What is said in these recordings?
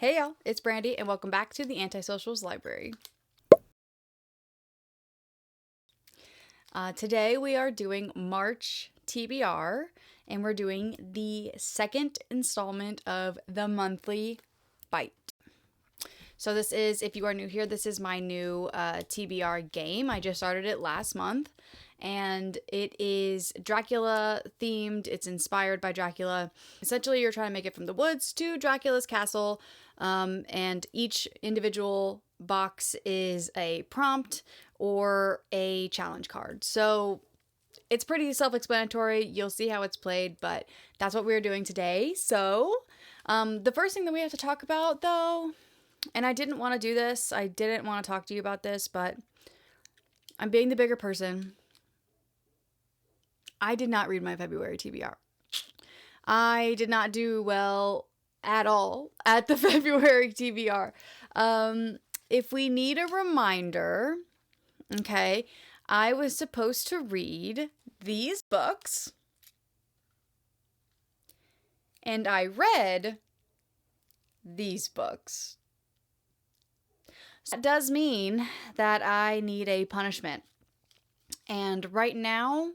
Hey y'all, it's Brandy and welcome back to the Antisocials Library. Today we are doing March TBR and we're doing the second installment of the monthly bite. So this is, if you are new here, this is my new TBR game. I just started it last month and it is Dracula themed. It's inspired by Dracula. Essentially, you're trying to make it from the woods to Dracula's castle, and each individual box is a prompt or a challenge card. So it's pretty self-explanatory. You'll see how it's played, but that's what we're doing today. So the first thing that we have to talk about, though, and I didn't want to do this, I didn't want to talk to you about this, but I'm being the bigger person. I did not read my February TBR. I did not do well at all at the February TBR. If we need a reminder, okay, I was supposed to read these books, and I read these books. That does mean that I need a punishment. And right now,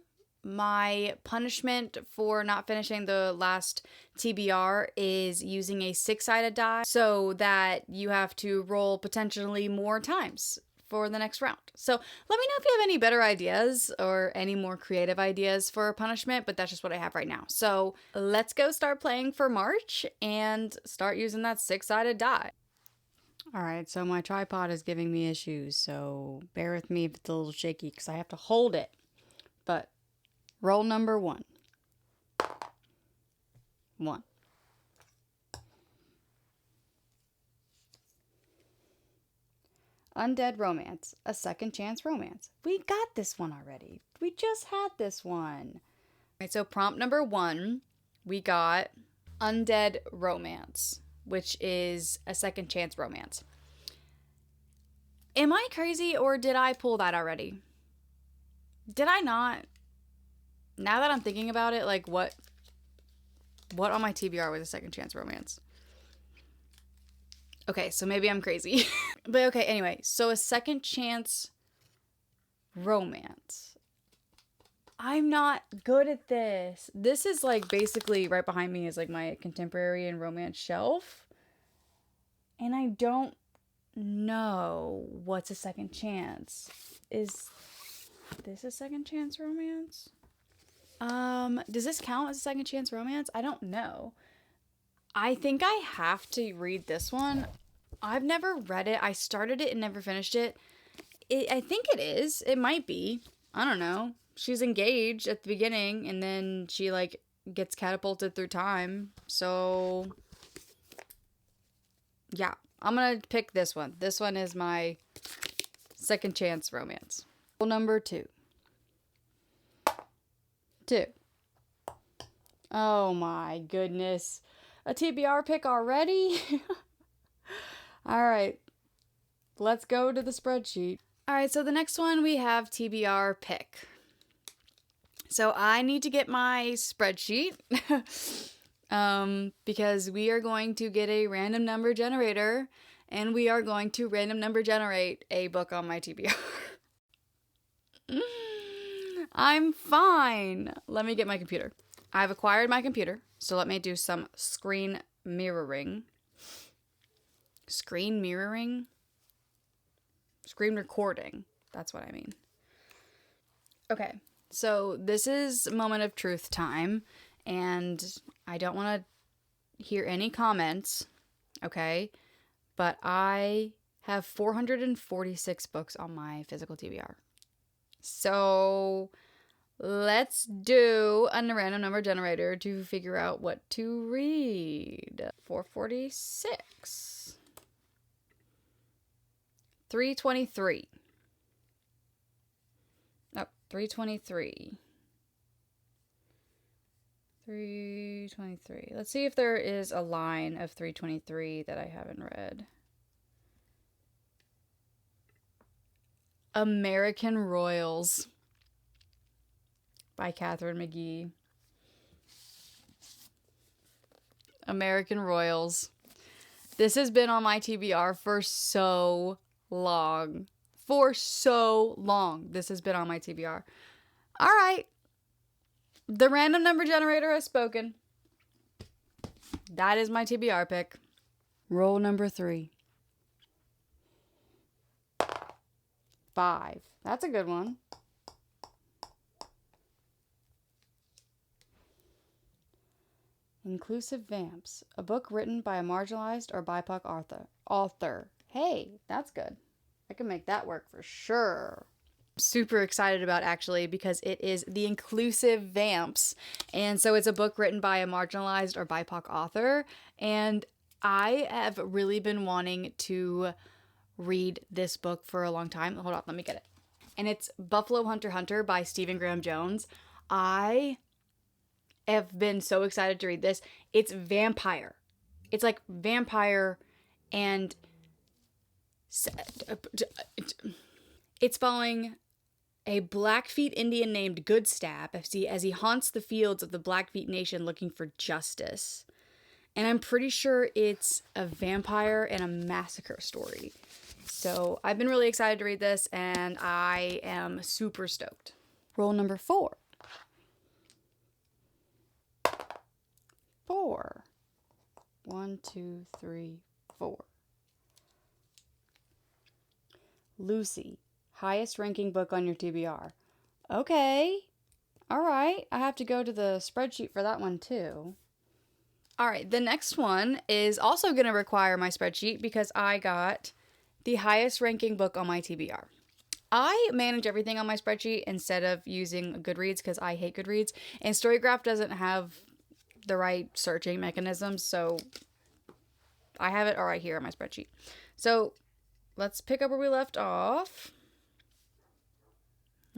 my punishment for not finishing the last TBR is using a 6-sided die so that you have to roll potentially more times for the next round. So let me know if you have any better ideas or any more creative ideas for a punishment, but that's just what I have right now. So let's go start playing for March and start using that 6-sided die. All right, so my tripod is giving me issues, so bear with me if it's a little shaky because I have to hold it. But roll number 1. 1. Undead Romance, a second chance romance. We got this one already. We just had this one. All right, so prompt number 1, we got Undead Romance, which is a second chance romance. Am I crazy or did I pull that already? Did I not? Now that I'm thinking about it, like what on my TBR was a second chance romance? Okay, so maybe I'm crazy. But okay, anyway, so a second chance romance. I'm not good at this. This is like basically right behind me is like my contemporary and romance shelf. And I don't know what's a second chance. Is this a second chance romance? Does this count as a second chance romance? I don't know. I think I have to read this one. I've never read it. I started it and never finished it. I think it is. It might be. I don't know. She's engaged at the beginning and then she like gets catapulted through time. So yeah, I'm gonna pick this one. This one is my second chance romance. Number 2. 2. Oh my goodness. A TBR pick already? Alright. Let's go to the spreadsheet. Alright, so the next one we have TBR pick. So I need to get my spreadsheet because we are going to get a random number generator and we are going to random number generate a book on my TBR. I'm fine. Let me get my computer. I've acquired my computer, so let me do some screen mirroring. Screen mirroring? Screen recording. That's what I mean. Okay, so this is moment of truth time, and I don't want to hear any comments, okay? But I have 446 books on my physical TBR. So let's do a random number generator to figure out what to read. 446. 323. Oh, 323. 323. Let's see if there is a line of 323 that I haven't read. American Royals by Catherine McGee. American Royals. This has been on my TBR for so long. For so long. This has been on my TBR. All right. The random number generator has spoken. That is my TBR pick. Roll number 3. 5. That's a good one. Inclusive Vamps. A book written by a marginalized or BIPOC author. Hey, that's good. I can make that work for sure. Super excited about actually because it is The Inclusive Vamps. And so it's a book written by a marginalized or BIPOC author. And I have really been wanting to read this book for a long time. Hold on, let me get it. And it's Buffalo Hunter Hunter by Stephen Graham Jones. I have been so excited to read this. It's vampire. It's like vampire and it's following a Blackfeet Indian named Goodstab as he haunts the fields of the Blackfeet Nation looking for justice. And I'm pretty sure it's a vampire and a massacre story. So I've been really excited to read this, and I am super stoked. Roll number 4. 4. 1, 2, 3, 4. Lucy, highest ranking book on your TBR. Okay. All right. I have to go to the spreadsheet for that one too. All right. The next one is also going to require my spreadsheet because I got the highest ranking book on my TBR. I manage everything on my spreadsheet instead of using Goodreads because I hate Goodreads. And Storygraph doesn't have the right searching mechanisms, so I have it all right here on my spreadsheet. So let's pick up where we left off.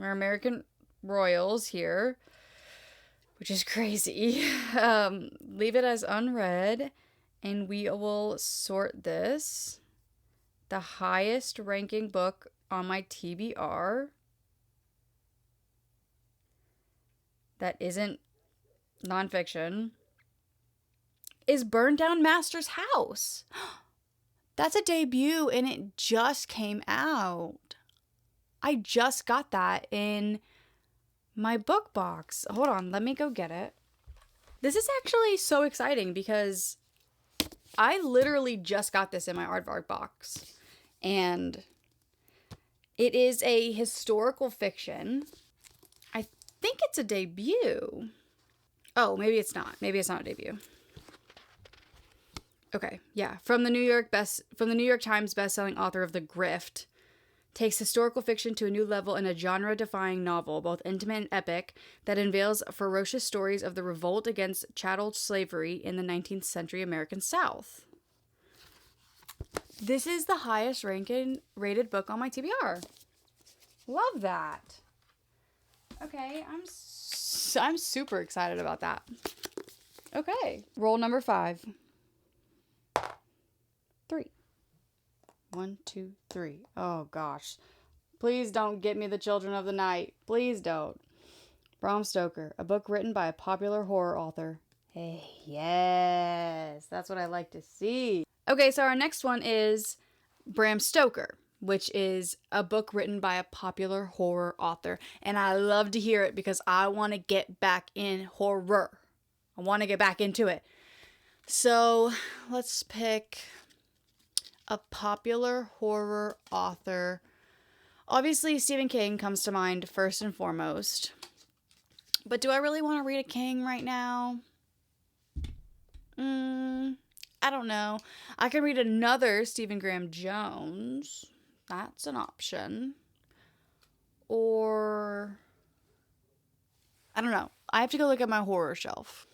Our American Royals here, which is crazy. Leave it as unread, and we will sort this. The highest ranking book on my TBR that isn't nonfiction is Burn Down Master's House. That's a debut and it just came out. I just got that in my book box. Hold on, let me go get it. This is actually so exciting because I literally just got this in my aardvark box. And it is a historical fiction. I think it's a debut. Oh, maybe it's not. Maybe it's not a debut. Okay, yeah. From the New York Times bestselling author of The Grift, takes historical fiction to a new level in a genre-defying novel, both intimate and epic, that unveils ferocious stories of the revolt against chattel slavery in the 19th century American South. This is the highest rated book on my TBR. Love that. Okay, I'm super excited about that. Okay, roll number 5. 3. 1, 2, 3. Oh gosh. Please don't get me The Children of the Night. Please don't. Bram Stoker, a book written by a popular horror author. Hey, yes, that's what I like to see. Okay, so our next one is Bram Stoker, which is a book written by a popular horror author. And I love to hear it because I want to get back in horror. I want to get back into it. So let's pick a popular horror author. Obviously, Stephen King comes to mind first and foremost. But do I really want to read a King right now? I don't know. I can read another Stephen Graham Jones. That's an option. Or I don't know. I have to go look at my horror shelf.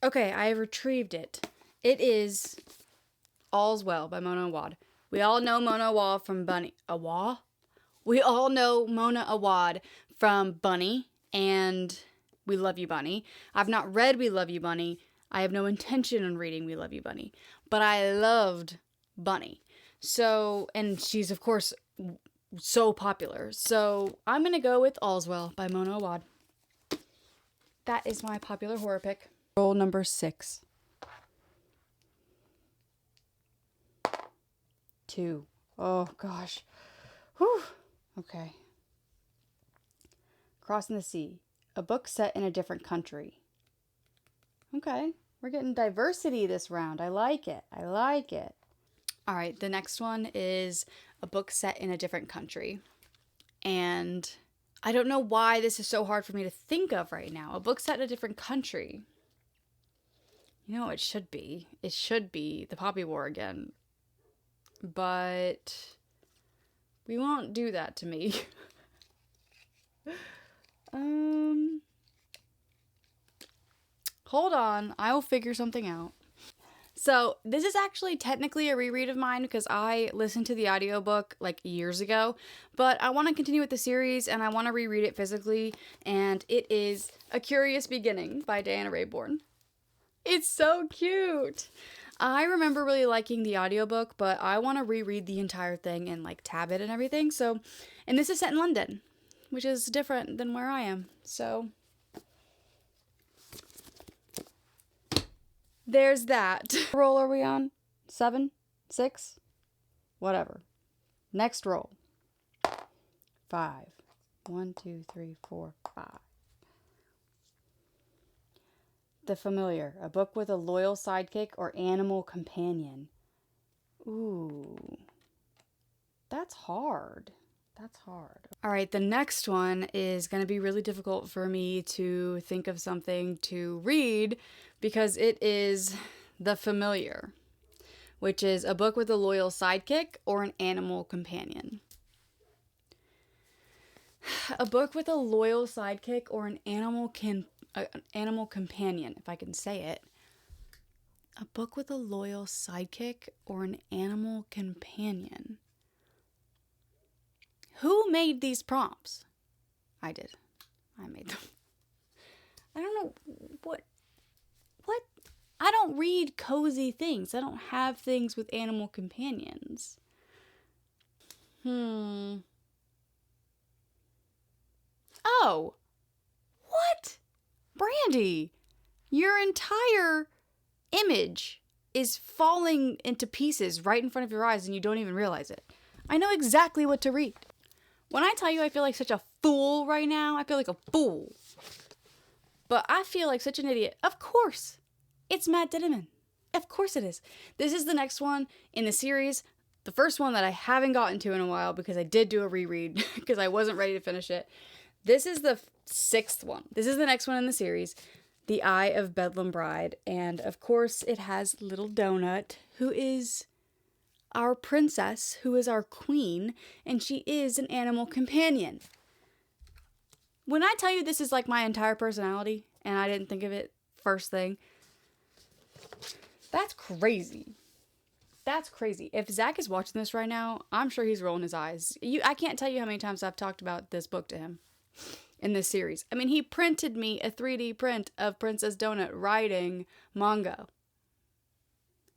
Okay, I have retrieved it. It is All's Well by Mona Awad. We all know Mona Awad from Bunny. Awad? We all know Mona Awad from Bunny and We Love You, Bunny. I've not read We Love You, Bunny. I have no intention on reading We Love You, Bunny. But I loved Bunny. So, and she's, of course, so popular. So, I'm going to go with All's Well by Mona Awad. That is my popular horror pick. Roll number 6. 2. Oh, gosh. Whew. Okay. Crossing the Sea. A book set in a different country. Okay. We're getting diversity this round. I like it. I like it. All right. The next one is a book set in a different country. And I don't know why this is so hard for me to think of right now. A book set in a different country. You know, it should be. It should be the Poppy War again. But we won't do that to me. Hold on. I will figure something out. So this is actually technically a reread of mine because I listened to the audiobook like years ago, but I want to continue with the series and I want to reread it physically, and it is A Curious Beginning by Diana Raybourn. It's so cute. I remember really liking the audiobook, but I want to reread the entire thing and like tab it and everything. So, and this is set in London, which is different than where I am. So there's that. What roll are we on? 7? 6? Whatever. Next roll. 5. 1, 2, 3, 4, 5. The Familiar. A book with a loyal sidekick or animal companion. Ooh. That's hard. That's hard. All right, the next one is going to be really difficult for me to think of something to read because it is The Familiar, which is a book with a loyal sidekick or an animal companion. A book with a loyal sidekick or an animal companion, if I can say it. A book with a loyal sidekick or an animal companion. Who made these prompts? I did. I made them. I don't know what? I don't read cozy things. I don't have things with animal companions. Oh. What? Brandy, your entire image is falling into pieces right in front of your eyes and you don't even realize it. I know exactly what to read. When I tell you I feel like such a fool right now, I feel like a fool. But I feel like such an idiot. Of course. It's Matt Ditterman. Of course it is. This is the next one in the series. The first one that I haven't gotten to in a while because I did do a reread because I wasn't ready to finish it. This is the 6th one. This is the next one in the series. The Eye of Bedlam Bride. And of course it has Little Donut, who is our princess, who is our queen, and she is an animal companion. When I tell you this is like my entire personality, and I didn't think of it first thing, that's crazy. That's crazy. If Zach is watching this right now, I'm sure he's rolling his eyes. I can't tell you how many times I've talked about this book to him in this series. I mean, he printed me a 3D print of Princess Donut riding Mongo.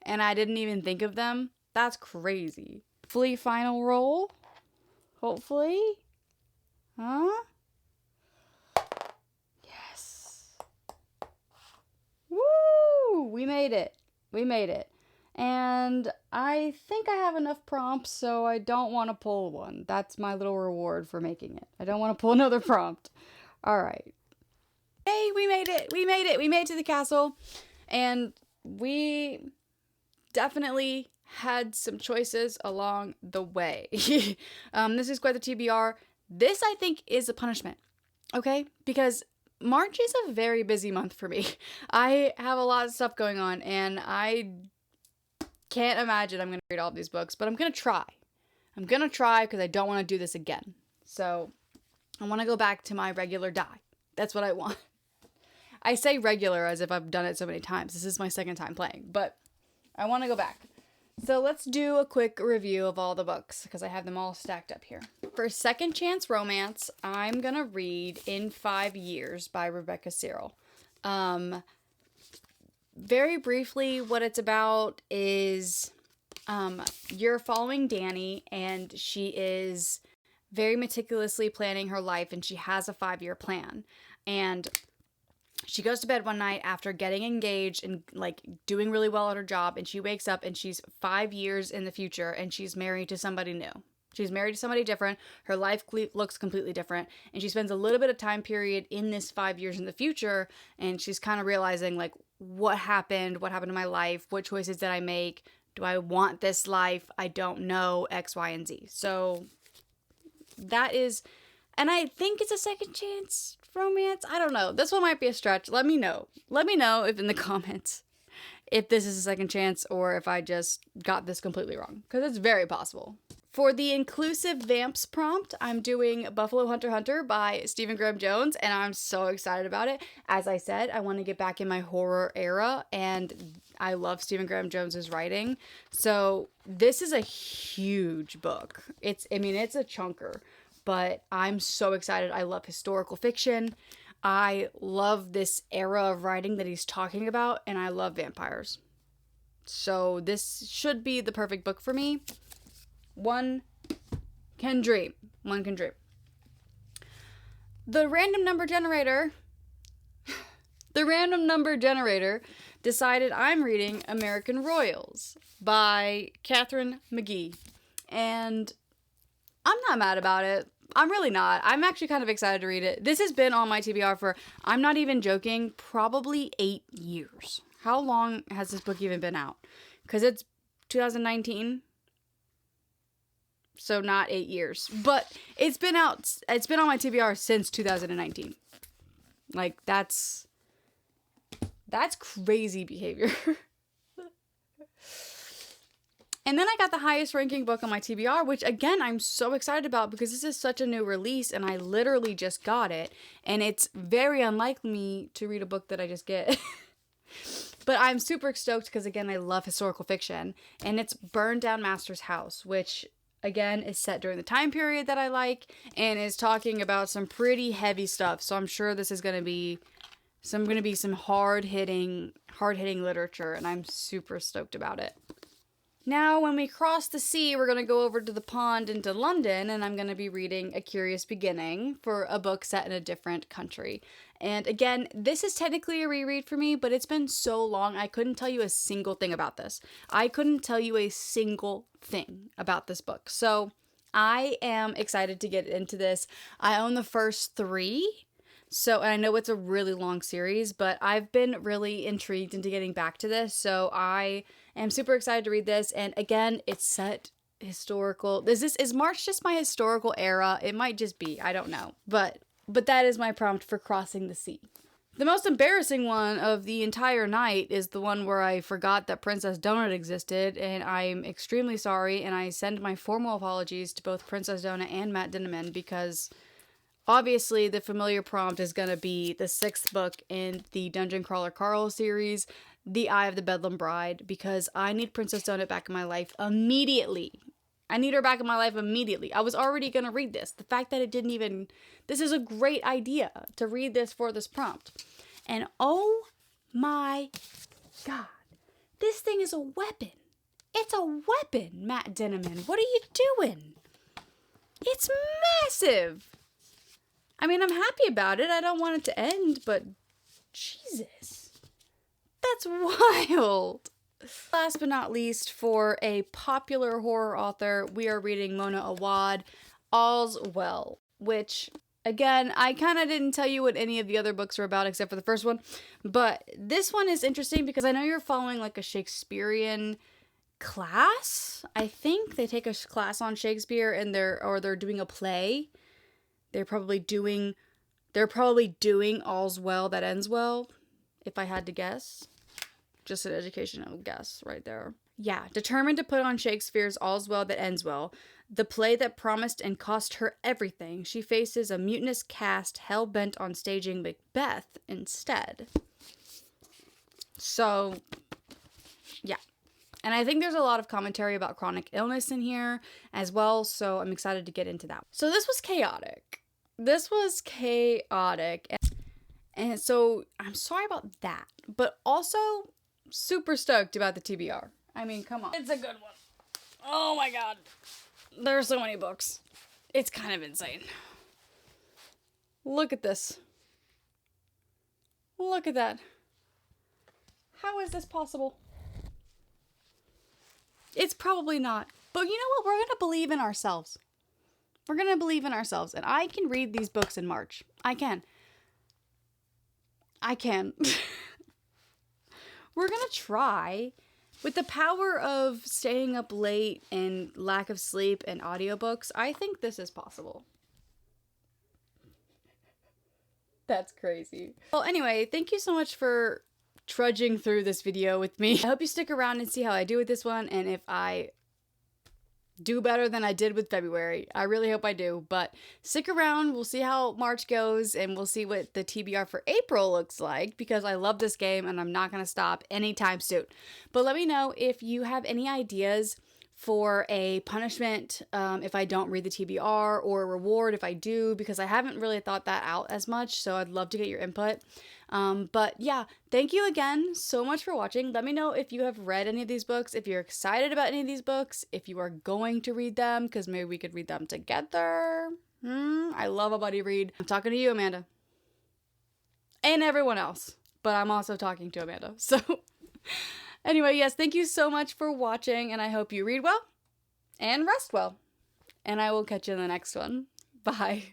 And I didn't even think of them. That's crazy. Hopefully final roll. Hopefully. Huh? Yes. Woo! We made it. We made it. And I think I have enough prompts, so I don't want to pull one. That's my little reward for making it. I don't want to pull another prompt. All right. Hey, we made it. We made it. We made it to the castle. And we definitely had some choices along the way. This is quite the TBR. This, I think, is a punishment. Okay? Because March is a very busy month for me. I have a lot of stuff going on, and I can't imagine I'm going to read all these books, but I'm going to try. I'm going to try because I don't want to do this again. So I want to go back to my regular die. That's what I want. I say regular as if I've done it so many times. This is my second time playing, but I want to go back. So let's do a quick review of all the books because I have them all stacked up here. For Second Chance Romance, I'm going to read In 5 Years by Rebecca Cyril. Very briefly, what it's about is you're following Danny, and she is very meticulously planning her life, and she has a 5-year plan. And She goes to bed one night after getting engaged and like doing really well at her job, and she wakes up and she's 5 years in the future and she's married to somebody new. She's married to somebody different. Her life looks completely different, and she spends a little bit of time period in this 5 years in the future, and she's kind of realizing like what happened to my life, what choices did I make, do I want this life, I don't know, X, Y, and Z. So that is, and I think it's a second chance romance. I don't know. This one might be a stretch. Let me know. Let me know if in the comments if this is a second chance or if I just got this completely wrong, because it's very possible. For the inclusive vamps prompt, I'm doing Buffalo Hunter Hunter by Stephen Graham Jones, and I'm so excited about it. As I said, I want to get back in my horror era, and I love Stephen Graham Jones's writing. So this is a huge book. It's a chunker, but I'm so excited. I love historical fiction. I love this era of writing that he's talking about, and I love vampires. So this should be the perfect book for me. One can dream. One can dream. The random number generator decided I'm reading American Royals by Catherine McGee. And I'm not mad about it. I'm really not. I'm actually kind of excited to read it. This has been on my TBR for, I'm not even joking, probably 8 years. How long has this book even been out? Because it's 2019. So not 8 years. But it's been on my TBR since 2019. Like, that's crazy behavior. And then I got the highest ranking book on my TBR, which again, I'm so excited about because this is such a new release and I literally just got it. And it's very unlike me to read a book that I just get. But I'm super stoked because again, I love historical fiction. And it's Burned Down Master's House, which again is set during the time period that I like and is talking about some pretty heavy stuff. So I'm sure this is going to be some hard-hitting literature, and I'm super stoked about it. Now, when we cross the sea, we're going to go over to the pond into London, and I'm going to be reading A Curious Beginning for a book set in a different country. And again, this is technically a reread for me, but it's been so long, I couldn't tell you a single thing about this. I couldn't tell you a single thing about this book. So I am excited to get into this. I own the first 3. So, and I know it's a really long series, but I've been really intrigued into getting back to this. So I am super excited to read this. And again, it's set historical. Is March just my historical era? It might just be. I don't know. But that is my prompt for crossing the sea. The most embarrassing one of the entire night is the one where I forgot that Princess Donut existed, and I'm extremely sorry, and I send my formal apologies to both Princess Donut and Matt Dinneman because obviously the familiar prompt is going to be the 6th book in the Dungeon Crawler Carl series, The Eye of the Bedlam Bride, because I need Princess Donut back in my life immediately. I need her back in my life immediately. I was already going to read this. The fact that it didn't even... This is a great idea to read this for this prompt. And oh my God. This thing is a weapon. It's a weapon, Matt Dinneman. What are you doing? It's massive. I mean, I'm happy about it. I don't want it to end, but Jesus. That's wild. Last but not least, for a popular horror author, we are reading Mona Awad, All's Well, which, again, I kind of didn't tell you what any of the other books were about except for the first one, but this one is interesting because I know you're following like a Shakespearean class. I think they take a class on Shakespeare and they're doing a play. They're probably doing All's Well That Ends Well, if I had to guess. Just an educational guess right there. Yeah, determined to put on Shakespeare's All's Well That Ends Well, the play that promised and cost her everything, she faces a mutinous cast hell-bent on staging Macbeth instead. So, yeah. And I think there's a lot of commentary about chronic illness in here as well, so I'm excited to get into that. So this was chaotic. And so I'm sorry about that, but also super stoked about the TBR. I mean, come on. It's a good one. Oh my God. There are so many books. It's kind of insane. Look at this. Look at that. How is this possible? It's probably not. But you know what? We're going to believe in ourselves. We're going to believe in ourselves. And I can read these books in March. I can. We're going to try. With the power of staying up late and lack of sleep and audiobooks, I think this is possible. That's crazy. Well, anyway, thank you so much for trudging through this video with me. I hope you stick around and see how I do with this one, and if I do better than I did with February. I really hope I do, but stick around. We'll see how March goes, and we'll see what the TBR for April looks like, because I love this game and I'm not going to stop anytime soon. But let me know if you have any ideas for a punishment if I don't read the TBR, or a reward if I do, because I haven't really thought that out as much, so I'd love to get your input. But yeah, thank you again so much for watching. Let me know if you have read any of these books, if you're excited about any of these books, if you are going to read them, because maybe we could read them together. I love a buddy read. I'm talking to you, Amanda. And everyone else, but I'm also talking to Amanda, so... Anyway, yes, thank you so much for watching, and I hope you read well and rest well. And I will catch you in the next one. Bye.